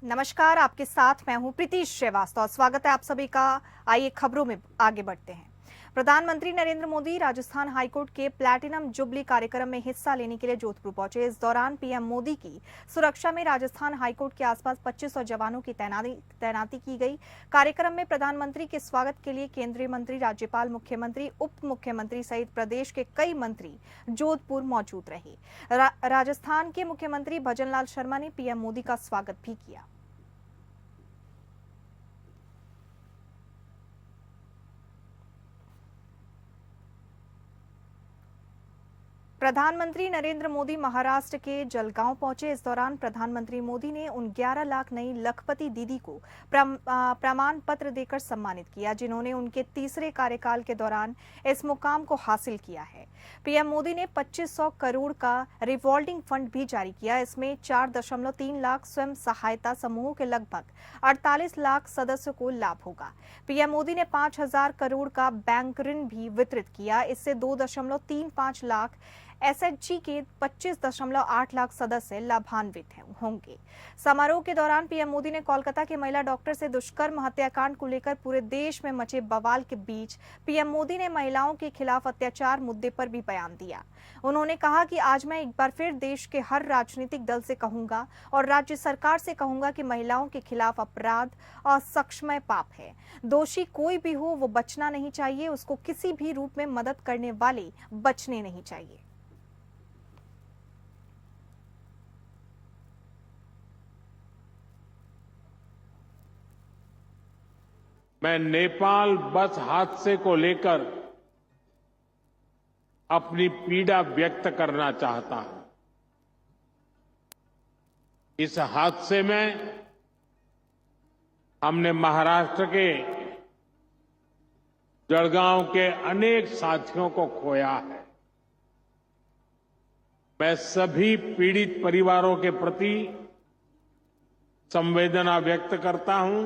नमस्कार, आपके साथ मैं हूं प्रीति श्रीवास्तव। स्वागत है आप सभी का। आइए खबरों में आगे बढ़ते हैं। प्रधानमंत्री नरेंद्र मोदी राजस्थान हाईकोर्ट के प्लैटिनम जुबली कार्यक्रम में हिस्सा लेने के लिए जोधपुर पहुंचे। इस दौरान पीएम मोदी की सुरक्षा में राजस्थान हाईकोर्ट के आसपास 2500 जवानों की तैनाती की गई। कार्यक्रम में प्रधानमंत्री के स्वागत के लिए केंद्रीय मंत्री, राज्यपाल, मुख्यमंत्री, उप मुख्यमंत्री सहित प्रदेश के कई मंत्री जोधपुर मौजूद रहे। राजस्थान के मुख्यमंत्री भजनलाल शर्मा ने पीएम मोदी का स्वागत भी किया। प्रधानमंत्री नरेंद्र मोदी महाराष्ट्र के जलगांव पहुंचे। इस दौरान प्रधानमंत्री मोदी ने उन 11 लाख नई लखपति दीदी को प्रमाण पत्र देकर सम्मानित किया, जिन्होंने उनके तीसरे कार्यकाल के दौरान इस मुकाम को हासिल किया है। पीएम मोदी ने 2500 करोड़ का रिवॉल्विंग फंड भी जारी किया। इसमें 4.3 लाख स्वयं सहायता समूहों के लगभग 48 लाख सदस्यों को लाभ होगा। पीएम मोदी ने 5000 करोड़ का बैंक ऋण भी वितरित किया। इससे 2.35 लाख एसएचजी के 25.8 लाख सदस्य लाभान्वित होंगे। समारोह के दौरान पीएम मोदी ने कोलकाता के महिला डॉक्टर से दुष्कर्म हत्याकांड को लेकर पूरे देश में मचे बवाल के बीच पीएम मोदी ने महिलाओं के खिलाफ अत्याचार मुद्दे पर भी बयान दिया। उन्होंने कहा कि आज मैं एक बार फिर देश के हर राजनीतिक दल से कहूंगा और राज्य सरकार से कहूंगा कि महिलाओं के खिलाफ अपराध असक्षमय पाप है। दोषी कोई भी हो, वो बचना नहीं चाहिए। उसको किसी भी रूप में मदद करने वाले बचने नहीं चाहिए। मैं नेपाल बस हादसे को लेकर अपनी पीड़ा व्यक्त करना चाहता हूं। इस हादसे में हमने महाराष्ट्र के जलगांव के अनेक साथियों को खोया है। मैं सभी पीड़ित परिवारों के प्रति संवेदना व्यक्त करता हूं।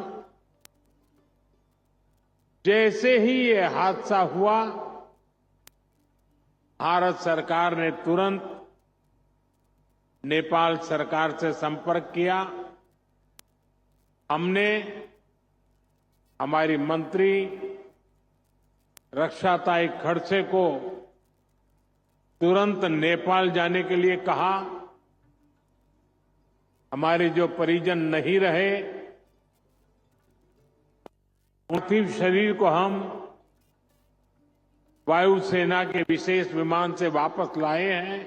जैसे ही ये हादसा हुआ, भारत सरकार ने तुरंत नेपाल सरकार से संपर्क किया। हमने हमारी मंत्री रक्षाताई खड़से को तुरंत नेपाल जाने के लिए कहा। हमारे जो परिजन नहीं रहे, पार्थिव शरीर को हम वायुसेना के विशेष विमान से वापस लाए हैं।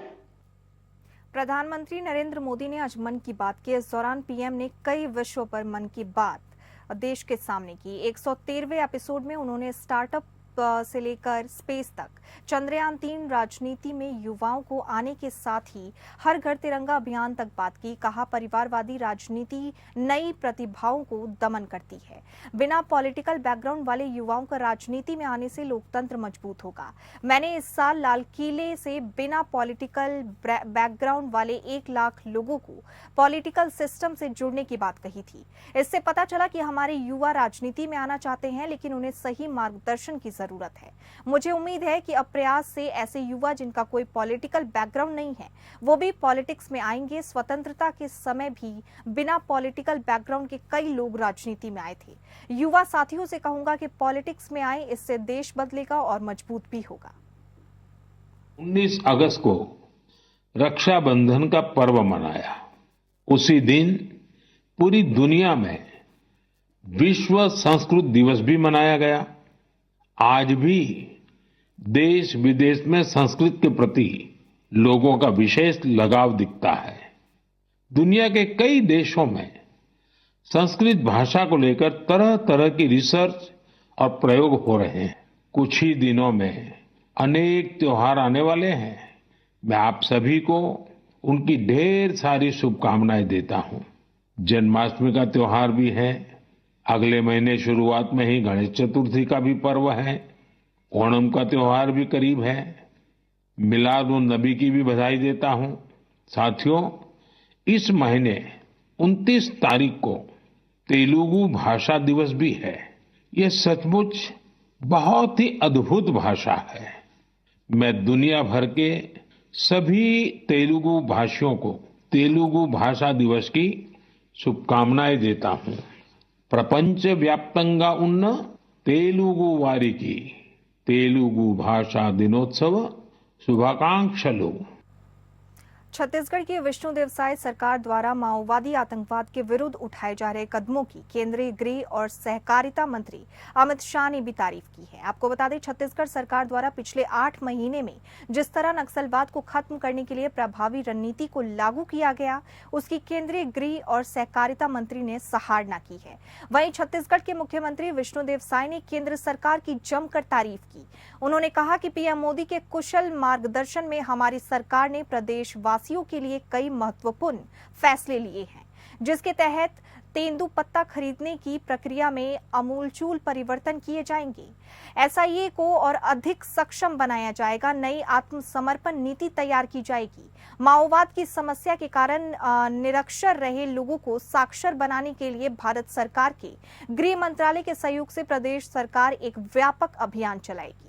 प्रधानमंत्री नरेंद्र मोदी ने आज मन की बात की। इस दौरान पीएम ने कई विषयों पर मन की बात देश के सामने की। 113वें एपिसोड में उन्होंने स्टार्टअप से लेकर स्पेस तक, चंद्रयान 3 राजनीति में युवाओं को आने के साथ ही हर घर तिरंगा अभियान तक बात की। कहा, परिवारवादी राजनीति नई प्रतिभाओं को दमन करती है। बिना पॉलिटिकल बैकग्राउंड वाले युवाओं का राजनीति में आने से लोकतंत्र मजबूत होगा। मैंने इस साल लाल किले से बिना पॉलिटिकल बैकग्राउंड वाले 1 लाख लोगों को पॉलिटिकल सिस्टम से जुड़ने की बात कही थी। इससे पता चला कि हमारे युवा राजनीति में आना चाहते हैं, लेकिन उन्हें सही मार्गदर्शन की जरूरत है। मुझे उम्मीद है कि अब प्रयास से ऐसे युवा जिनका कोई पॉलिटिकल बैकग्राउंड नहीं है, वो भी पॉलिटिक्स में आएंगे। स्वतंत्रता के समय भी बिना पॉलिटिकल बैकग्राउंड के कई लोग राजनीति में आए थे। युवा साथियों से कहूंगा कि पॉलिटिक्स में आए, इससे देश बदलेगा और मजबूत भी होगा। 19 अगस्त को रक्षाबंधन का पर्व मनाया। उसी दिन पूरी दुनिया में विश्व संस्कृत दिवस भी मनाया गया। आज भी देश विदेश में संस्कृत के प्रति लोगों का विशेष लगाव दिखता है। दुनिया के कई देशों में संस्कृत भाषा को लेकर तरह तरह की रिसर्च और प्रयोग हो रहे हैं। कुछ ही दिनों में अनेक त्योहार आने वाले हैं। मैं आप सभी को उनकी ढेर सारी शुभकामनाएं देता हूं। जन्माष्टमी का त्योहार भी है। अगले महीने शुरुआत में ही गणेश चतुर्थी का भी पर्व है। ओणम का त्योहार भी करीब है। मिलाद उन नबी की भी बधाई देता हूं। साथियों, इस महीने 29 तारीख को तेलुगु भाषा दिवस भी है। ये सचमुच बहुत ही अद्भुत भाषा है। मैं दुनिया भर के सभी तेलुगु भाषियों को तेलुगु भाषा दिवस की शुभकामनाएं देता हूं। प्रपंच व्याप्तंगा उन्न तेलुगु वारिकी तेलुगु भाषा दिनोत्सव शुभाकांक्षलु। छत्तीसगढ़ की विष्णुदेव साय सरकार द्वारा माओवादी आतंकवाद के विरुद्ध उठाए जा रहे कदमों की केंद्रीय गृह और सहकारिता मंत्री अमित शाह ने भी तारीफ की है। आपको बता दें, छत्तीसगढ़ सरकार द्वारा पिछले 8 महीने में जिस तरह नक्सलवाद को खत्म करने के लिए प्रभावी रणनीति को लागू किया गया, उसकी केंद्रीय गृह और सहकारिता मंत्री ने सराहना की है। वहीं छत्तीसगढ़ के मुख्यमंत्री विष्णुदेव साय ने केंद्र सरकार की जमकर तारीफ की। उन्होंने कहा कि पीएम मोदी के कुशल मार्गदर्शन में हमारी सरकार ने प्रदेश वासियों के लिए कई महत्वपूर्ण फैसले लिए हैं, जिसके तहत तेंदुपत्ता खरीदने की प्रक्रिया में आमूलचूल परिवर्तन किए जाएंगे। एसआईए को और अधिक सक्षम बनाया जाएगा। नई आत्मसमर्पण नीति तैयार की जाएगी। माओवाद की समस्या के कारण निरक्षर रहे लोगों को साक्षर बनाने के लिए भारत सरकार के गृह मंत्रालय के सहयोग से प्रदेश सरकार एक व्यापक अभियान चलाएगी।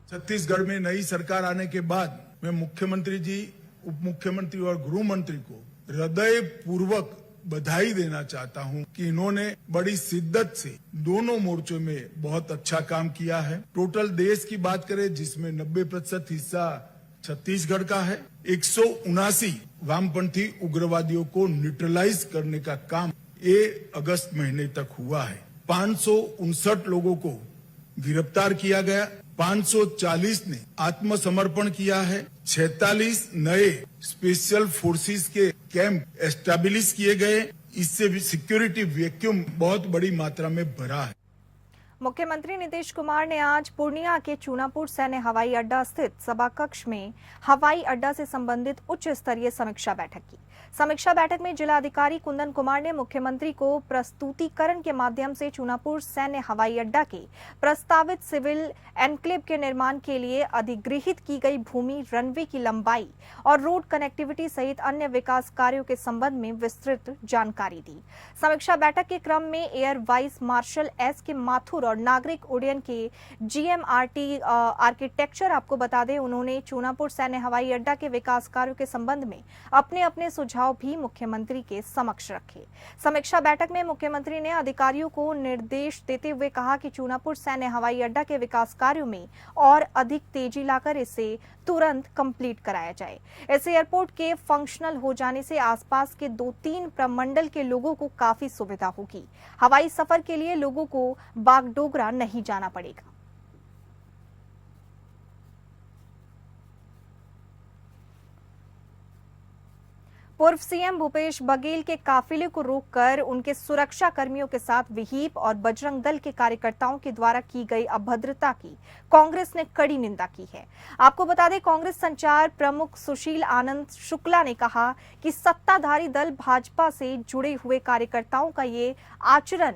छत्तीसगढ़ में नई सरकार आने के बाद मैं मुख्यमंत्री जी, उप मुख्यमंत्री और गृह मंत्री को हृदय पूर्वक बधाई देना चाहता हूं कि इन्होंने बड़ी शिद्दत से दोनों मोर्चों में बहुत अच्छा काम किया है। टोटल देश की बात करें जिसमें 90% हिस्सा छत्तीसगढ़ का है। 179 वामपंथी उग्रवादियों को न्यूट्रलाइज करने का काम ये अगस्त महीने तक हुआ है। 559 लोगों को गिरफ्तार किया गया, 540 ने आत्मसमर्पण किया है, 46 नए स्पेशल फोर्सेस के कैंप एस्टैब्लिश किए गए। इससे भी सिक्योरिटी वैक्यूम बहुत बड़ी मात्रा में भरा है। मुख्यमंत्री नीतीश कुमार ने आज पूर्णिया के चूनापुर सैन्य हवाई अड्डा स्थित सभा कक्ष में हवाई अड्डा से संबंधित उच्च स्तरीय समीक्षा बैठक की। समीक्षा बैठक में जिलाधिकारी कुंदन कुमार ने मुख्यमंत्री को प्रस्तुतिकरण के माध्यम से चूनापुर सैन्य हवाई अड्डा के प्रस्तावित सिविल एनक्लेव के निर्माण के लिए अधिग्रहित की गई भूमि, रनवे की लंबाई और रोड कनेक्टिविटी सहित अन्य विकास कार्यों के संबंध में विस्तृत जानकारी दी। समीक्षा बैठक के क्रम में एयर वाइस मार्शल एस के माथुर और नागरिक उड्डयन के जीएमआरटी आर्किटेक्चर, आपको बता दें, उन्होंने चूनापुर सैन्य हवाई अड्डा के विकास कार्यों के संबंध में अपने अपने सुझाव भी मुख्यमंत्री के समक्ष रखे। समीक्षा बैठक में मुख्यमंत्री ने अधिकारियों को निर्देश देते हुए कहा कि चूनापुर सैन्य हवाई अड्डा के विकास कार्यों में और अधिक तेजी लाकर इसे तुरंत कंप्लीट कराया जाए। इस एयरपोर्ट के फंक्शनल हो जाने से आसपास के 2-3 प्रमंडल के लोगों को काफी सुविधा होगी। हवाई सफर के लिए लोगों को बागडोगरा नहीं जाना पड़ेगा। पूर्व सीएम भूपेश बघेल के काफिले को रोककर उनके सुरक्षा कर्मियों के साथ विहिप और बजरंग दल के कार्यकर्ताओं के द्वारा की गई अभद्रता की कांग्रेस ने कड़ी निंदा की है। आपको बता दें, कांग्रेस संचार प्रमुख सुशील आनंद शुक्ला ने कहा कि सत्ताधारी दल भाजपा से जुड़े हुए कार्यकर्ताओं का ये आचरण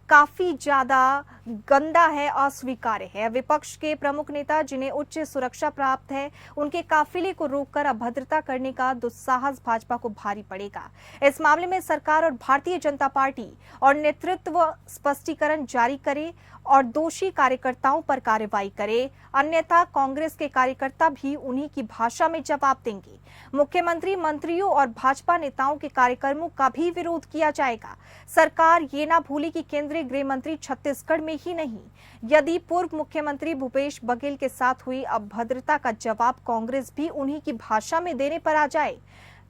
काफी ज्यादा गंदा है, अस्वीकार्य है। विपक्ष के प्रमुख नेता जिन्हें उच्च सुरक्षा प्राप्त है, उनके काफिले को रोककर अभद्रता करने का दुस्साहस भाजपा को भारी पड़ेगा। इस मामले में सरकार और भारतीय जनता पार्टी और नेतृत्व स्पष्टीकरण जारी करे और दोषी कार्यकर्ताओं पर कार्रवाई करे, अन्यथा कांग्रेस के कार्यकर्ता भी उन्हीं की भाषा में जवाब देंगे। मुख्यमंत्री, मंत्रियों और भाजपा नेताओं के कार्यक्रमों का भी विरोध किया जाएगा। सरकार ये ना भूले कि केंद्रीय गृह मंत्री छत्तीसगढ़ में ही नहीं, यदि पूर्व मुख्यमंत्री भूपेश बघेल के साथ हुई अभद्रता का जवाब कांग्रेस भी उन्हीं की भाषा में देने पर आ जाए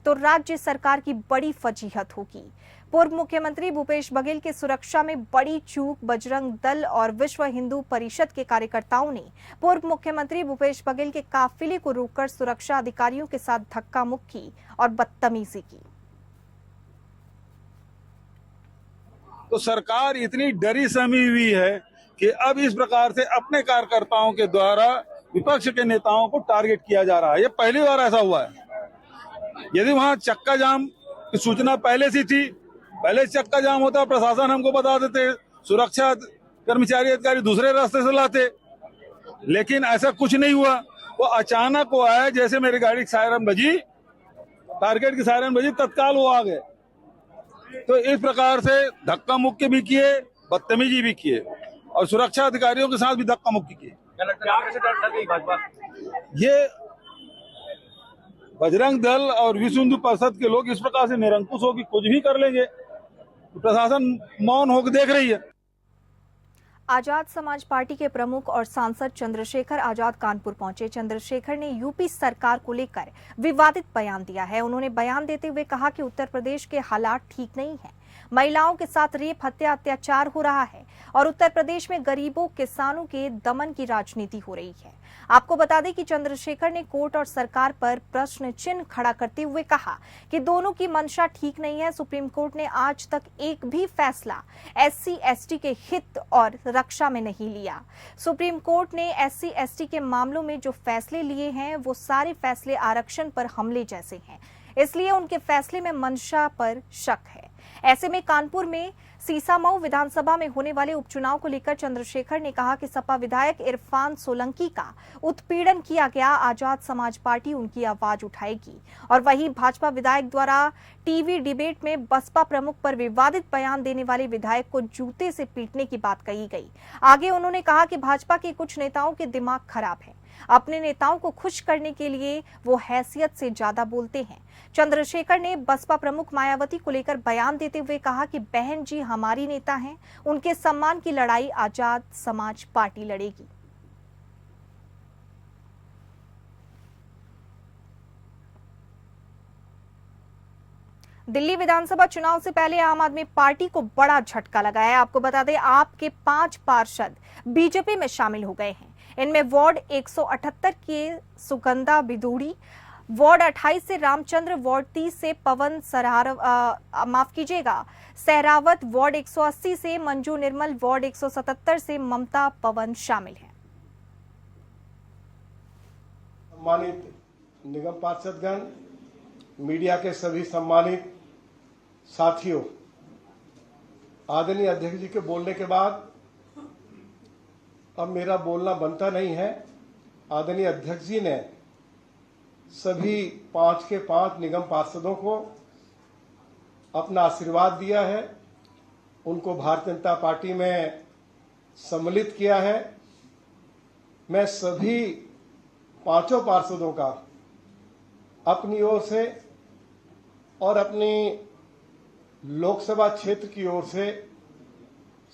तो राज्य सरकार की बड़ी फजीहत होगी। पूर्व मुख्यमंत्री भूपेश बघेल की सुरक्षा में बड़ी चूक बजरंग दल और विश्व हिंदू परिषद के कार्यकर्ताओं ने पूर्व मुख्यमंत्री भूपेश बघेल के काफिले को रोककर सुरक्षा अधिकारियों के साथ धक्का मुक्की और बदतमीजी की। तो सरकार इतनी डरी सहमी हुई है कि अब इस प्रकार से अपने कार्यकर्ताओं के द्वारा विपक्ष के नेताओं को टारगेट किया जा रहा है। ये पहली बार ऐसा हुआ है। यदि वहां चक्का जाम की सूचना पहले से थी, पहले चक्का जाम होता, प्रशासन हमको बता देते, सुरक्षा कर्मचारी अधिकारी दूसरे रास्ते से लाते, लेकिन ऐसा कुछ नहीं हुआ। वो अचानक वो आया, जैसे मेरी गाड़ी की सायरन बजी, टारगेट की सायरन बजी, तत्काल वो आ गए। तो इस प्रकार से धक्का मुक्की भी किए, बदतमीजी भी किए और सुरक्षा अधिकारियों के साथ भी धक्का मुक्की किए। ये बजरंग दल और विश्व हिंदू परिषद के लोग इस प्रकार से निरंकुश हो कि कुछ भी कर लेंगे, तो प्रशासन मौन होकर देख रही है। आजाद समाज पार्टी के प्रमुख और सांसद चंद्रशेखर आजाद कानपुर पहुंचे। चंद्रशेखर ने यूपी सरकार को लेकर विवादित बयान दिया है। उन्होंने बयान देते हुए कहा कि उत्तर प्रदेश के हालात ठीक नहीं है, महिलाओं के साथ रेप, हत्या, अत्याचार हो रहा है और उत्तर प्रदेश में गरीबों, किसानों के दमन की राजनीति हो रही है। आपको बता दें कि चंद्रशेखर ने कोर्ट और सरकार पर प्रश्न चिन्ह खड़ा करते हुए कहा कि दोनों की मंशा ठीक नहीं है। सुप्रीम कोर्ट ने आज तक एक भी फैसला SC/ST के हित और रक्षा में नहीं लिया। सुप्रीम कोर्ट ने SC/ST के मामलों में जो फैसले लिए हैं वो सारे फैसले आरक्षण पर हमले जैसे हैं, इसलिए उनके फैसले में मंशा पर शक है। ऐसे में कानपुर में सीसामऊ विधानसभा में होने वाले उपचुनाव को लेकर चंद्रशेखर ने कहा कि सपा विधायक इरफान सोलंकी का उत्पीड़न किया गया, आजाद समाज पार्टी उनकी आवाज उठाएगी। और वहीं भाजपा विधायक द्वारा टीवी डिबेट में बसपा प्रमुख पर विवादित बयान देने वाले विधायक को जूते से पीटने की बात कही गई। आगे उन्होंने कहा कि भाजपा के कुछ नेताओं के दिमाग खराब है, अपने नेताओं को खुश करने के लिए वो हैसियत से ज्यादा बोलते हैं। चंद्रशेखर ने बसपा प्रमुख मायावती को लेकर बयान देते हुए कहा कि बहन जी हमारी नेता हैं, उनके सम्मान की लड़ाई आजाद समाज पार्टी लड़ेगी। दिल्ली विधानसभा चुनाव से पहले आम आदमी पार्टी को बड़ा झटका लगा है। आपको बता दें, आपके 5 पार्षद बीजेपी में शामिल हो गए हैं। इनमें वार्ड 178 के सुगंधा बिदूड़ी, वार्ड 28 से रामचंद्र, वार्ड 30 से पवन सहरावत, वार्ड 180 से मंजू निर्मल, वार्ड 177 से ममता पवन शामिल हैं। सम्मानित निगम पार्षदगण, मीडिया के सभी सम्मानित साथियों, आदरणीय अध्यक्ष जी के बोलने के बाद अब मेरा बोलना बनता नहीं है। आदरणीय अध्यक्ष जी ने सभी 5 के 5 निगम पार्षदों को अपना आशीर्वाद दिया है, उनको भारतीय जनता पार्टी में सम्मिलित किया है। मैं सभी 5 पार्षदों का अपनी ओर से और अपनी लोकसभा क्षेत्र की ओर से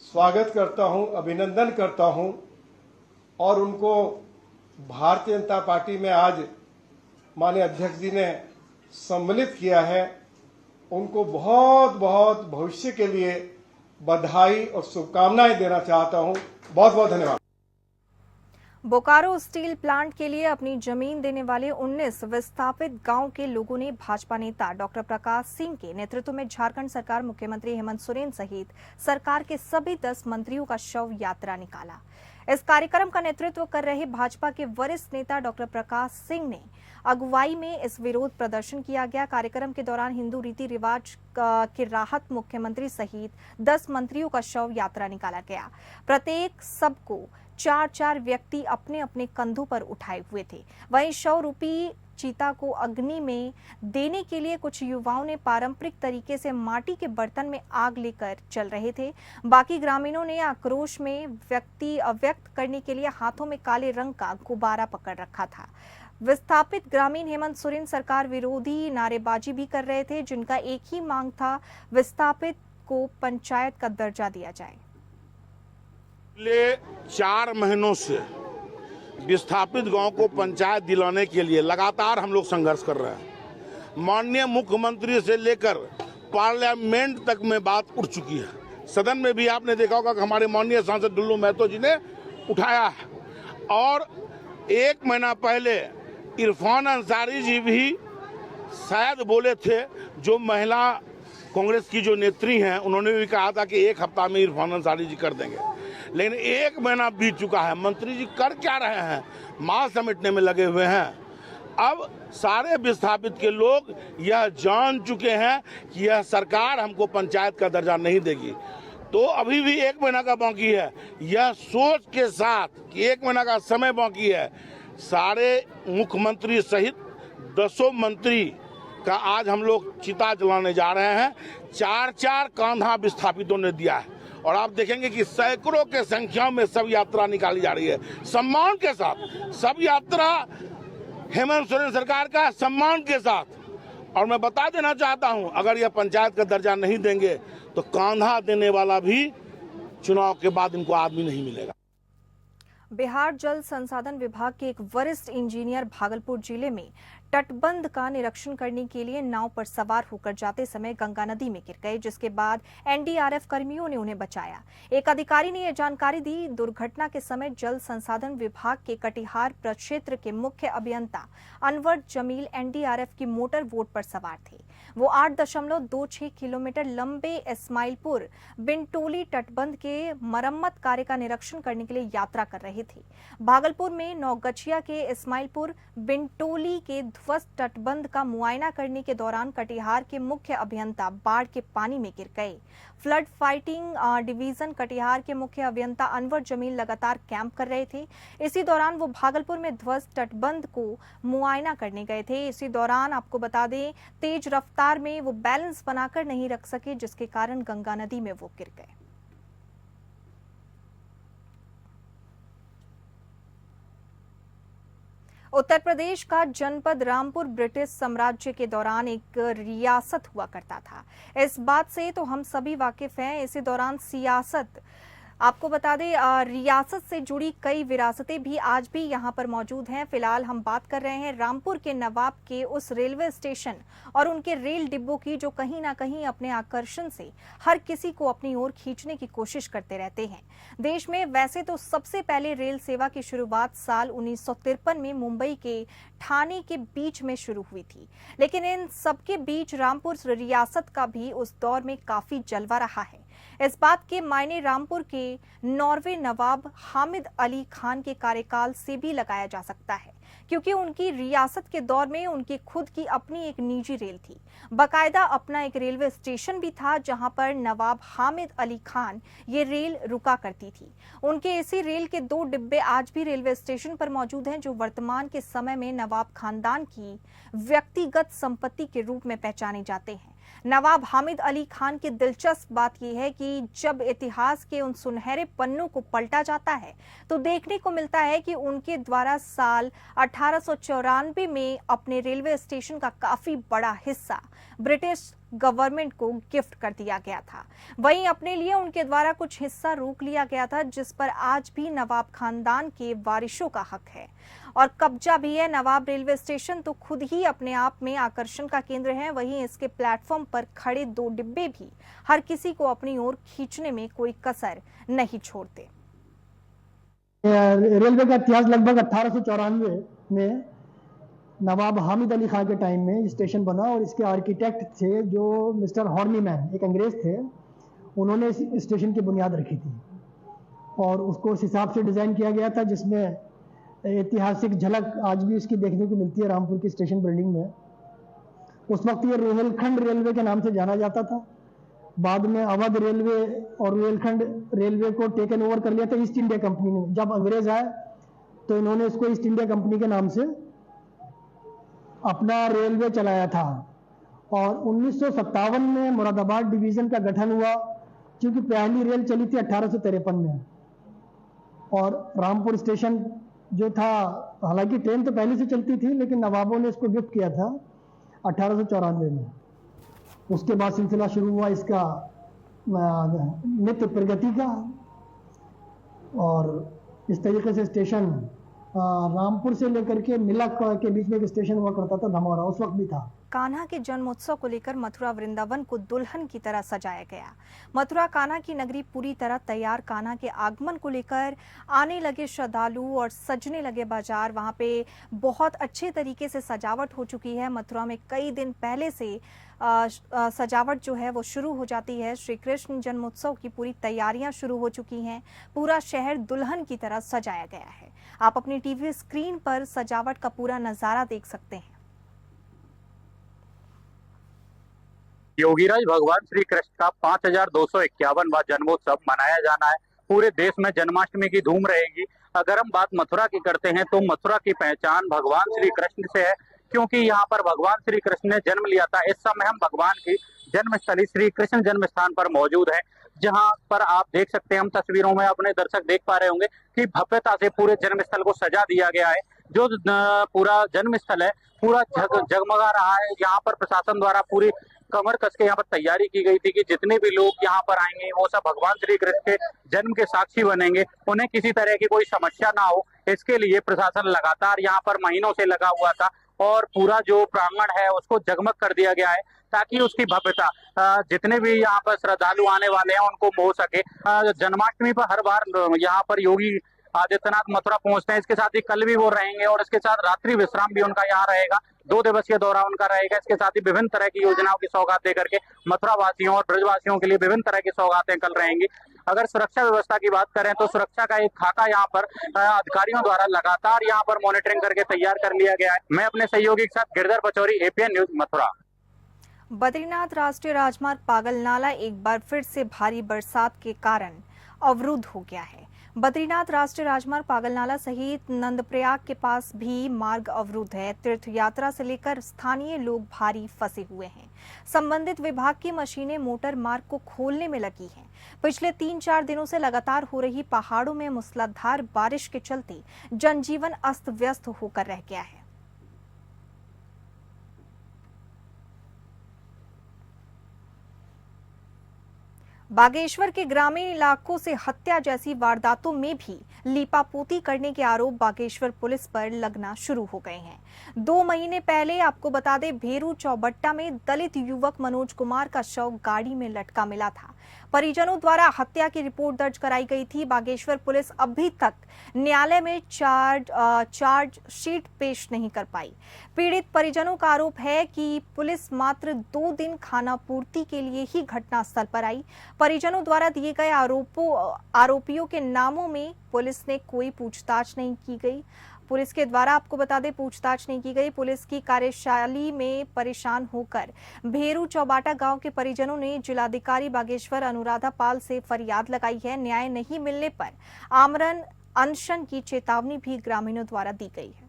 स्वागत करता हूं, अभिनंदन करता हूं और उनको भारतीय जनता पार्टी में आज माननीय अध्यक्ष जी ने सम्मिलित किया है। उनको बहुत बहुत भविष्य के लिए बधाई और शुभकामनाएं देना चाहता हूं। बहुत बहुत धन्यवाद। बोकारो स्टील प्लांट के लिए अपनी जमीन देने वाले 19 विस्थापित गांव के लोगों ने भाजपा नेता डॉक्टर प्रकाश सिंह के नेतृत्व में झारखंड सरकार, मुख्यमंत्री हेमंत सोरेन सहित सरकार के सभी 10 मंत्रियों का शव यात्रा निकाला। इस कार्यक्रम का नेतृत्व कर रहे भाजपा के वरिष्ठ नेता डॉक्टर प्रकाश सिंह ने अगुवाई में इस विरोध प्रदर्शन किया गया। कार्यक्रम के दौरान हिंदू रीति रिवाज के राहत मुख्यमंत्री सहित 10 मंत्रियों का शव यात्रा निकाला गया। प्रत्येक सबको 4-4 व्यक्ति अपने अपने कंधों पर उठाए हुए थे। वहीं शव रूपी चीता को अग्नि में देने के लिए कुछ युवाओं ने पारंपरिक तरीके से माटी के बर्तन में आग लेकर चल रहे थे। बाकी ग्रामीणों ने आक्रोश में व्यक्त करने के लिए हाथों में काले रंग का गुब्बारा पकड़ रखा था। विस्थापित ग्रामीण हेमंत सोरेन सरकार विरोधी नारेबाजी भी कर रहे थे, जिनका एक ही मांग था, विस्थापित को पंचायत का दर्जा दिया जाए। पिछले 4 महीनों से विस्थापित गांव को पंचायत दिलाने के लिए लगातार हम लोग संघर्ष कर रहे हैं। माननीय मुख्यमंत्री से लेकर पार्लियामेंट तक में बात उठ चुकी है। सदन में भी आपने देखा होगा कि हमारे माननीय सांसद दुल्लू महतो जी ने उठाया है। और 1 महीना पहले इरफान अंसारी जी भी शायद बोले थे, जो महिला कांग्रेस की जो नेत्री हैं, उन्होंने भी कहा था कि 1 हफ्ता में इरफान अंसारी जी कर देंगे। लेकिन 1 महीना बीत चुका है, मंत्री जी कर क्या रहे हैं? माल समेटने में लगे हुए हैं। अब सारे विस्थापित के लोग यह जान चुके हैं कि यह सरकार हमको पंचायत का दर्जा नहीं देगी। तो अभी भी 1 महीना का बाकी है। यह सोच के साथ कि 1 महीना का समय बाकी है, सारे मुख्यमंत्री सहित 10 मंत्री का आज हम लोग चिता जलाने जा रहे हैं। 4-4 कांधा विस्थापितों ने दिया है और आप देखेंगे कि सैकड़ों के संख्या में सब यात्रा निकाली जा रही है। सम्मान के साथ सब यात्रा हेमंत सोरेन सरकार का सम्मान के साथ। और मैं बता देना चाहता हूं, अगर यह पंचायत का दर्जा नहीं देंगे तो कांधा देने वाला भी चुनाव के बाद इनको आदमी नहीं मिलेगा। बिहार जल संसाधन विभाग के एक वरिष्ठ इंजीनियर भागलपुर जिले में तटबंध का निरीक्षण करने के लिए नाव पर सवार होकर जाते समय गंगा नदी में गिर गए, जिसके बाद एनडीआरएफ कर्मियों ने उन्हें बचाया। एक अधिकारी ने यह जानकारी दी। दुर्घटना के समय जल संसाधन विभाग के कटिहार प्रक्षेत्र के मुख्य अभियंता अनवर जमील एनडीआरएफ की मोटर बोट पर सवार थे। वो 8.26 किलोमीटर लंबे इस्माइलपुर बिनटोली तटबंध के मरम्मत कार्य का निरीक्षण करने के लिए यात्रा कर रहे थे। भागलपुर में नौगछिया के इस्माइलपुर बिनटोली के ध्वस्त तटबंध का मुआयना करने के दौरान कटिहार के मुख्य अभियंता बाढ़ के पानी में गिर गए। फ्लड फाइटिंग डिवीजन कटिहार के मुख्य अभियंता अनवर जमील लगातार कैंप कर रहे थे। इसी दौरान वो भागलपुर में ध्वस्त तटबंध को मुआयना करने गए थे। इसी दौरान आपको बता दें, तेज रफ्तार में वो बैलेंस बनाकर नहीं रख सके, जिसके कारण गंगा नदी में वो गिर गए। उत्तर प्रदेश का जनपद रामपुर ब्रिटिश साम्राज्य के दौरान एक रियासत हुआ करता था। इस बात से तो हम सभी वाकिफ हैं। इसी दौरान सियासत, आपको बता दें, रियासत से जुड़ी कई विरासतें भी आज भी यहाँ पर मौजूद हैं। फिलहाल हम बात कर रहे हैं रामपुर के नवाब के उस रेलवे स्टेशन और उनके रेल डिब्बों की, जो कहीं ना कहीं अपने आकर्षण से हर किसी को अपनी ओर खींचने की कोशिश करते रहते हैं। देश में वैसे तो सबसे पहले रेल सेवा की शुरुआत साल 1953 में मुंबई के ठाणे के बीच में शुरू हुई थी, लेकिन इन सबके बीच रामपुर रियासत का भी उस दौर में काफी जलवा रहा है। इस बात के मायने रामपुर के नॉर्वे नवाब हामिद अली खान के कार्यकाल से भी लगाया जा सकता है, क्योंकि उनकी रियासत के दौर में उनकी खुद की अपनी एक निजी रेल थी। बाकायदा अपना एक रेलवे स्टेशन भी था, जहां पर नवाब हामिद अली खान ये रेल रुका करती थी। उनके इसी रेल के 2 डिब्बे आज भी रेलवे स्टेशन पर मौजूद हैं, जो वर्तमान के समय में नवाब खानदान की व्यक्तिगत संपत्ति के रूप में पहचाने जाते हैं। नवाब हामिद अली खान की दिलचस्प बात यह है कि जब इतिहास के उन सुनहरे पन्नों को पलटा जाता है तो देखने को मिलता है कि उनके द्वारा साल 1894 में अपने रेलवे स्टेशन का काफी बड़ा हिस्सा ब्रिटिश गवर्नमेंट को गिफ्ट कर दिया गया था। वहीं अपने लिए उनके द्वारा कुछ हिस्सा रोक लिया गया था, जिस पर आज भी नवाब खानदान के वारिसों का हक है और कब्जा भी है। नवाब रेलवे स्टेशन तो खुद ही अपने आप में आकर्षण का केंद्र है, वहीं इसके प्लेटफॉर्म पर खड़े 2 डिब्बे भी हर किसी को अपनी ओर खींचने में कोई कसर नहीं छोड़ते। रेलवे का इतिहास लगभग 1894 में नवाब हामिद अली खान के टाइम में स्टेशन बना और इसके आर्किटेक्ट थे जो मिस्टर हॉर्नीमैन, एक अंग्रेज थे। उन्होंने इस स्टेशन की बुनियाद रखी थी और उसको उस हिसाब से डिज़ाइन किया गया था, जिसमें ऐतिहासिक झलक आज भी उसकी देखने को मिलती है रामपुर की स्टेशन बिल्डिंग में। उस वक्त ये रोहेलखंड रेलवे के नाम से जाना जाता था। बाद में अवध रेलवे और रोहेलखंड रेलवे को टेकन ओवर कर लिया था ईस्ट इंडिया कंपनी ने। जब अंग्रेज आए तो इन्होंने इसको ईस्ट इंडिया कंपनी के नाम से अपना रेलवे चलाया था। और 1957 में मुरादाबाद डिवीजन का गठन हुआ, क्योंकि पहली रेल चली थी 1853 में। और रामपुर स्टेशन जो था, हालांकि ट्रेन तो पहले से चलती थी, लेकिन नवाबों ने इसको गिफ्ट किया था 1894 में। उसके बाद सिलसिला शुरू हुआ इसका नित्य प्रगति का, और इस तरीके से स्टेशन रामपुर से लेकर के मिलक के बीच में एक स्टेशन हुआ करता था, धमौरा, उस वक्त भी था। कान्हा के जन्मोत्सव को लेकर मथुरा वृंदावन को दुल्हन की तरह सजाया गया। मथुरा कान्हा की नगरी पूरी तरह तैयार। कान्हा के आगमन को लेकर आने लगे श्रद्धालु और सजने लगे बाजार। वहां पे बहुत अच्छे तरीके से सजावट हो चुकी है। मथुरा में कई दिन पहले से सजावट जो है वो शुरू हो जाती है। श्री कृष्ण जन्मोत्सव की पूरी तैयारियां शुरू हो चुकी हैं। पूरा शहर दुल्हन की तरह सजाया गया है। आप अपनी टीवी स्क्रीन पर सजावट का पूरा नजारा देख सकते हैं। योगीराज भगवान श्री कृष्ण का 5251वां जन्मोत्सव मनाया जाना है। पूरे देश में जन्माष्टमी की धूम रहेगी। अगर हम बात मथुरा की करते हैं तो मथुरा की पहचान भगवान श्री कृष्ण से है, क्योंकि यहाँ पर भगवान श्री कृष्ण ने जन्म लिया था। इस समय हम भगवान की जन्मस्थली श्री कृष्ण जन्म स्थान पर मौजूद हैं, जहाँ पर आप देख सकते हैं, हम तस्वीरों में अपने दर्शक देख पा रहे होंगे कि भव्यता से पूरे जन्मस्थल को सजा दिया गया है। जो पूरा जन्म स्थल है पूरा जगमगा रहा है। यहाँ पर प्रशासन द्वारा पूरी कमर कस के यहाँ पर तैयारी की गई थी कि जितने भी लोग यहाँ पर आएंगे वो सब भगवान श्री कृष्ण के जन्म के साक्षी बनेंगे, उन्हें किसी तरह की कोई समस्या ना हो। इसके लिए प्रशासन लगातार यहाँ पर महीनों से लगा हुआ था और पूरा जो प्रांगण है उसको जगमग कर दिया गया है ताकि उसकी भव्यता जितने भी यहाँ पर श्रद्धालु आने वाले हैं उनको मोह सके। जन्माष्टमी पर हर बार यहाँ पर योगी आदित्यनाथ मथुरा पहुंचते हैं। इसके साथ ही कल भी वो रहेंगे और इसके साथ रात्रि विश्राम भी उनका यहाँ रहेगा। 2 दिवसीय दौरा उनका रहेगा। इसके साथ ही विभिन्न तरह की योजनाओं की सौगात देकर के मथुरा वासियों और ब्रजवासियों के लिए विभिन्न तरह की सौगातें कल रहेंगी। अगर सुरक्षा व्यवस्था की बात करें तो सुरक्षा का एक खाका यहाँ पर अधिकारियों द्वारा लगातार यहाँ पर मॉनिटरिंग करके तैयार कर लिया गया है। मैं अपने सहयोगी के साथ गिरधर पचौरी, एपीएन न्यूज, मथुरा। बद्रीनाथ राष्ट्रीय राजमार्ग पागल नाला एक बार फिर से भारी बरसात के कारण अवरुद्ध हो गया है। बद्रीनाथ राष्ट्रीय राजमार्ग पागल नाला सहित नंदप्रयाग के पास भी मार्ग अवरुद्ध है। तीर्थ यात्रा से लेकर स्थानीय लोग भारी फंसे हुए हैं। संबंधित विभाग की मशीनें मोटर मार्ग को खोलने में लगी हैं। पिछले 3-4 दिनों से लगातार हो रही पहाड़ों में मूसलाधार बारिश के चलते जनजीवन अस्त व्यस्त होकर रह गया है। बागेश्वर के ग्रामीण इलाकों से हत्या जैसी वारदातों में भी लीपापोती करने के आरोप बागेश्वर पुलिस पर लगना शुरू हो गए हैं। 2 महीने पहले आपको बता दें, भेरू चौबट्टा में दलित युवक मनोज कुमार का शव गाड़ी में लटका मिला था। परिजनों द्वारा हत्या की रिपोर्ट दर्ज कराई गई थी। बागेश्वर पुलिस अभी तक न्यायालय में चार्ज शीट पेश नहीं कर पाई। पीड़ित परिजनों का आरोप है कि पुलिस मात्र 2 दिन खाना पूर्ति के लिए ही घटनास्थल पर आई। परिजनों द्वारा दिए गए आरोपियों के नामों में पुलिस ने कोई पूछताछ नहीं की गई। पुलिस के द्वारा आपको बता दें पूछताछ नहीं की गई। पुलिस की कार्यशैली में परेशान होकर भेरू चौबाटा गांव के परिजनों ने जिलाधिकारी बागेश्वर अनुराधा पाल से फरियाद लगाई है। न्याय नहीं मिलने पर आमरण अनशन की चेतावनी भी ग्रामीणों द्वारा दी गई है।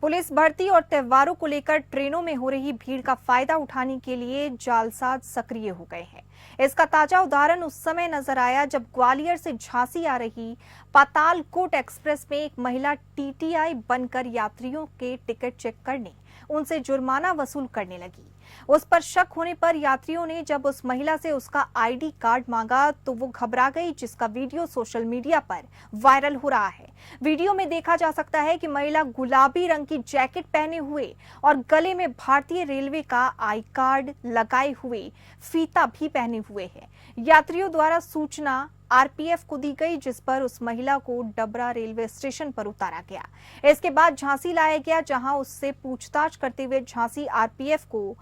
पुलिस भर्ती और त्योहारों को लेकर ट्रेनों में हो रही भीड़ का फायदा उठाने के लिए जालसाज सक्रिय हो गए हैं। इसका ताजा उदाहरण उस समय नजर आया जब ग्वालियर से झांसी आ रही पातालकोट एक्सप्रेस में एक महिला टीटीआई बनकर यात्रियों के टिकट चेक करने, उनसे जुर्माना वसूल करने लगी। उस पर शक होने पर यात्रियों ने जब उस महिला से उसका आईडी कार्ड मांगा तो वो घबरा गई, जिसका वीडियो सोशल मीडिया पर वायरल हो रहा है। वीडियो में देखा जा सकता है कि महिला गुलाबी रंग की जैकेट पहने हुए और गले में भारतीय रेलवे का आई कार्ड लगाए हुए फीता भी पहने हुए है। यात्रियों द्वारा सूचना आरपीएफ को दी गई, जिस पर उस महिला को डबरा रेलवे स्टेशन पर उतारा गया। इसके बाद झांसी लाया गया, जहां उससे पूछताछ करते हुए झांसी आरपीएफ को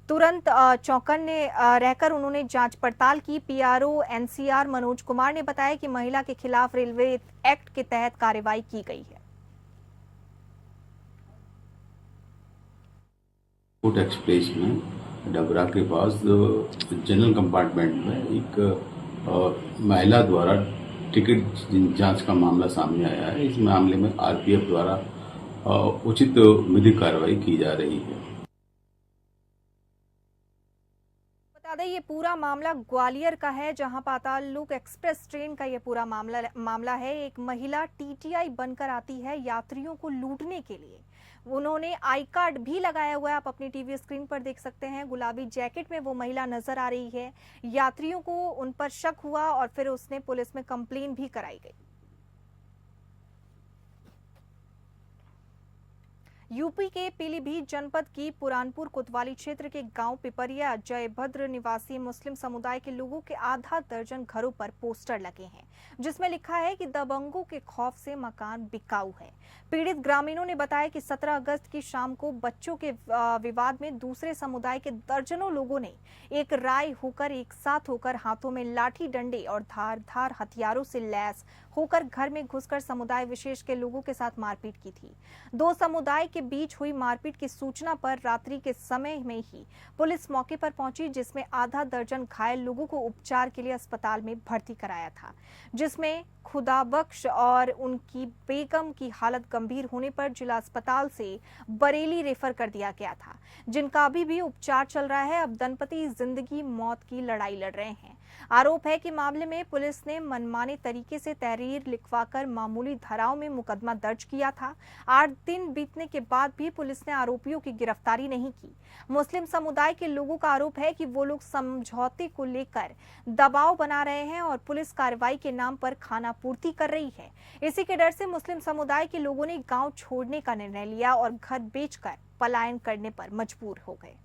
तुरंत चौकन्ने रहकर उन्होंने जांच पड़ताल की। पीआरओ एनसीआर मनोज कुमार ने बताया कि महिला के खिलाफ रेलवे एक्ट के तहत कार्रवाई की गई है। कोट एक्सप्रेस में डबरा के पास जनरल कंपार्टमेंट में एक महिला द्वारा टिकट जांच का मामला सामने आया है। इस मामले में आरपीएफ द्वारा उचित विधिक कार्रवाई की जा रही है। बता दें ये पूरा मामला ग्वालियर का है, जहां पातालकोट एक्सप्रेस ट्रेन का ये पूरा मामला है। एक महिला टीटीआई बनकर आती है यात्रियों को लूटने के लिए। उन्होंने आई कार्ड भी लगाया हुआ है, आप अपनी टीवी स्क्रीन पर देख सकते हैं। गुलाबी जैकेट में वो महिला नजर आ रही है। यात्रियों को उन पर शक हुआ और फिर उसने पुलिस में कंप्लेन भी कराई गई। यूपी के पीलीभीत जनपद की पुरानपुर कोतवाली क्षेत्र के गांव पिपरिया जयभद्र निवासी मुस्लिम समुदाय के लोगों के आधा दर्जन घरों पर पोस्टर लगे हैं, जिसमें लिखा है कि दबंगों के खौफ से मकान बिकाऊ है। पीड़ित ग्रामीणों ने बताया कि 17 अगस्त की शाम को बच्चों के विवाद में दूसरे समुदाय के दर्जनों लोगों ने एक साथ होकर हाथों में लाठी डंडे और धारदार हथियारों से लैस होकर घर में घुसकर समुदाय विशेष के लोगों के साथ मारपीट की थी। 2 समुदाय के बीच हुई मारपीट की सूचना पर रात्रि के समय में ही पुलिस मौके पर पहुंची, जिसमें आधा दर्जन घायल लोगों को उपचार के लिए अस्पताल में भर्ती कराया था, जिसमें खुदाबख्श और उनकी बेगम की हालत गंभीर होने पर जिला अस्पताल से बरेली रेफर कर दिया गया था, जिनका अभी भी उपचार चल रहा है। अब दंपति जिंदगी मौत की लड़ाई लड़ रहे हैं। आरोप है कि मामले में पुलिस ने मनमाने तरीके से तहरीर लिखवाकर मामूली धाराओं में मुकदमा दर्ज किया था। 8 दिन बीतने के बाद भी पुलिस ने आरोपियों की गिरफ्तारी नहीं की। मुस्लिम समुदाय के लोगों का आरोप है कि वो लोग समझौते को लेकर दबाव बना रहे हैं और पुलिस कार्रवाई के नाम पर खाना पूर्ति कर रही है। इसी के डर से मुस्लिम समुदाय के लोगों ने गांव छोड़ने का निर्णय लिया और घर बेचकर पलायन करने पर मजबूर हो गए।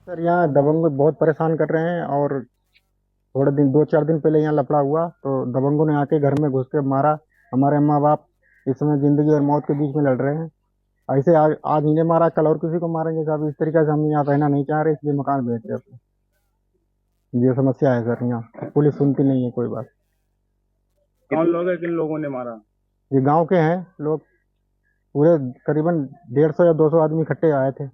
सर, यहाँ दबंग बहुत परेशान कर रहे हैं और थोड़े दिन 2-4 दिन पहले यहाँ लफड़ा हुआ तो दबंगों ने आके घर में घुस के मारा। हमारे माँ बाप इस समय जिंदगी और मौत के बीच में लड़ रहे हैं। ऐसे आज इन्हें मारा, कल और किसी को मारेंगे साहब। इस तरीके से हम यहाँ रहना नहीं चाह रहे, इसलिए मकान बेच रहे अपने। ये समस्या है सर, यहाँ पुलिस सुनती नहीं है कोई बात। कौन लोग है, किन लोगों ने मारा? ये गांव के हैं लोग, पूरे करीबन 150 या 200 आदमी इकट्ठे आए थे।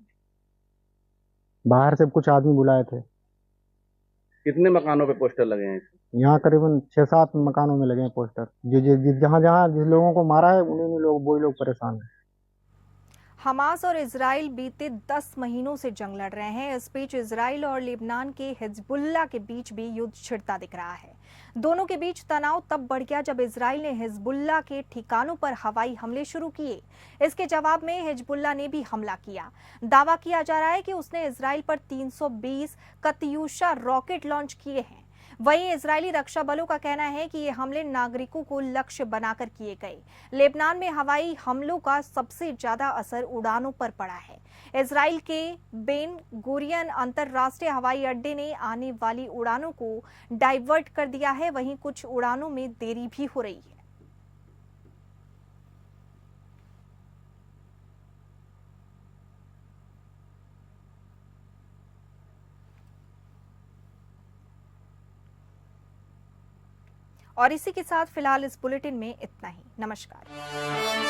बाहर से कुछ आदमी बुलाए थे। कितने मकानों पे पोस्टर लगे हैं? यहाँ करीबन 6-7 मकानों में लगे हैं पोस्टर। जहाँ जहाँ जिस लोगों को मारा है उन्हीं लोग, वही लोग परेशान हैं। हमास और इजराइल बीते 10 महीनों से जंग लड़ रहे हैं। इस बीच इजराइल और लेबनान के हिजबुल्लाह के बीच भी युद्ध छिड़ता दिख रहा है। दोनों के बीच तनाव तब बढ़ गया जब इजराइल ने हिजबुल्लाह के ठिकानों पर हवाई हमले शुरू किए। इसके जवाब में हिजबुल्लाह ने भी हमला किया। दावा किया जा रहा है कि उसने इजराइल पर 320 कत्यूशा रॉकेट लॉन्च किए हैं। वहीं इजरायली रक्षा बलों का कहना है कि ये हमले नागरिकों को लक्ष्य बनाकर किए गए। लेबनान में हवाई हमलों का सबसे ज्यादा असर उड़ानों पर पड़ा है। इजराइल के बेन गुरियन अंतरराष्ट्रीय हवाई अड्डे ने आने वाली उड़ानों को डाइवर्ट कर दिया है। वहीं कुछ उड़ानों में देरी भी हो रही है। और इसी के साथ फिलहाल इस बुलेटिन में इतना ही। नमस्कार।